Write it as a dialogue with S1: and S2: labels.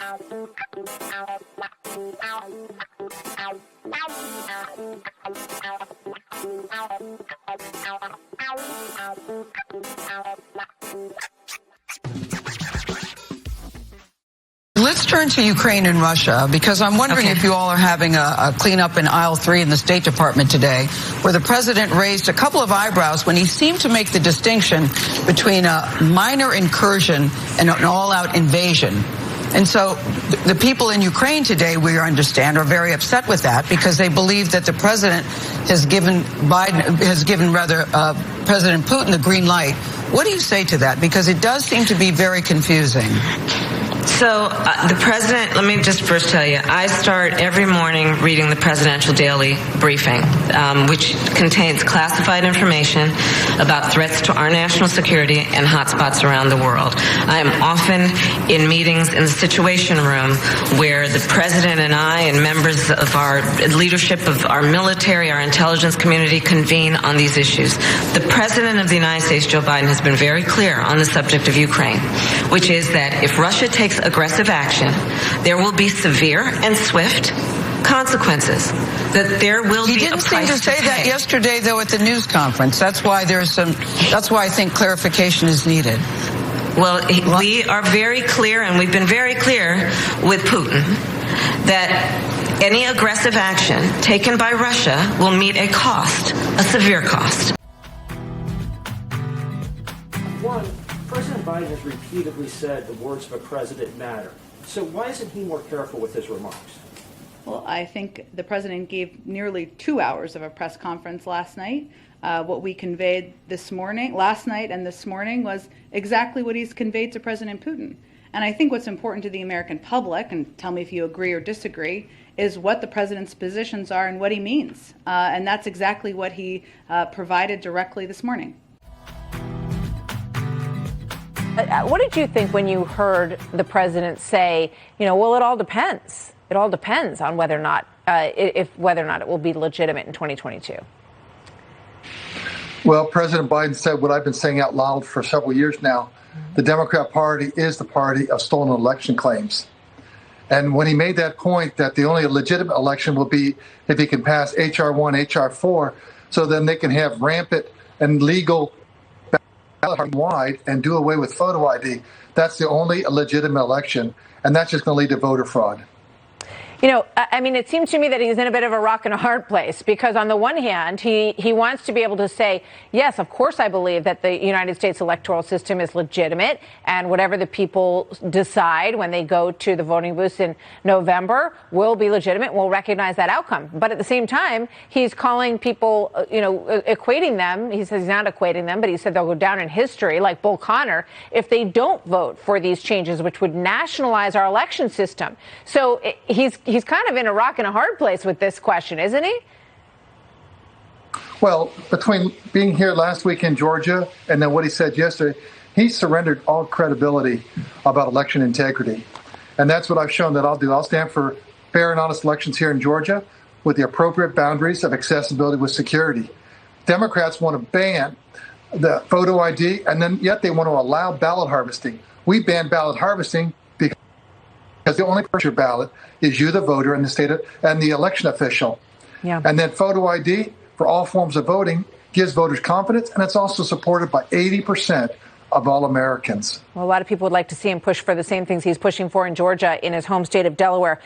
S1: Let's turn to Ukraine and Russia, because I'm wondering if you all are having a cleanup in aisle 3 in the State Department today, where the president raised a couple of eyebrows when he seemed to make the distinction between a minor incursion and an all-out invasion. And so the people in Ukraine today, we understand, are very upset with that because they believe that the president has given President Putin the green light. What do you say to that? Because it does seem to be very confusing.
S2: So the president, let me just first tell you, I start every morning reading the presidential daily briefing, which contains classified information about threats to our national security and hotspots around the world. I am often in meetings in the Situation Room where the president and I and members of our leadership of our military, our intelligence community convene on these issues. The president of the United States, Joe Biden, has been very clear on the subject of Ukraine, which is that if Russia takes aggressive action, there will be severe and swift consequences. That there will be a price to pay. He didn't seem to say that yesterday, though, at the news conference. That's why I think clarification is needed. Well, we are very clear, and we've been very clear with Putin, that any aggressive action taken by Russia will meet a cost, a severe cost.
S3: One, President Biden has repeatedly said the words of a president matter. So why isn't he more careful with his remarks?
S4: Well, I think the president gave nearly 2 hours of a press conference last night. What we conveyed last night and this morning, was exactly what he's conveyed to President Putin. And I think what's important to the American public, and tell me if you agree or disagree, is what the president's positions are and what he means. And that's exactly what he provided directly this morning.
S5: What did you think when you heard the president say, well, it all depends. It all depends on whether or not it will be legitimate in 2022.
S6: Well, President Biden said what I've been saying out loud for several years now. The Democrat Party is the party of stolen election claims. And when he made that point that the only legitimate election will be if he can pass H.R. 1, H.R. 4, so then they can have rampant and legal ballot wide and do away with photo ID. That's the only legitimate election, and that's just going to lead to voter fraud.
S5: It seems to me that he's in a bit of a rock and a hard place, because on the one hand, he wants to be able to say, yes, of course, I believe that the United States electoral system is legitimate, and whatever the people decide when they go to the voting booths in November will be legitimate. We'll recognize that outcome. But at the same time, he's calling people, equating them. He says he's not equating them, but he said they'll go down in history, like Bull Connor, if they don't vote for these changes, which would nationalize our election system. So he's kind of in a rock and a hard place with this question, isn't he?
S6: Well, between being here last week in Georgia and then what he said yesterday, he surrendered all credibility about election integrity. And that's what I've shown that I'll do. I'll stand for fair and honest elections here in Georgia with the appropriate boundaries of accessibility with security. Democrats want to ban the photo ID, and then yet they want to allow ballot harvesting. We ban ballot harvesting because the only person your ballot is you, the voter, and the election official. Yeah. And then photo ID for all forms of voting gives voters confidence, and it's also supported by 80% of all Americans.
S5: Well, a lot of people would like to see him push for the same things he's pushing for in Georgia, in his home state of Delaware.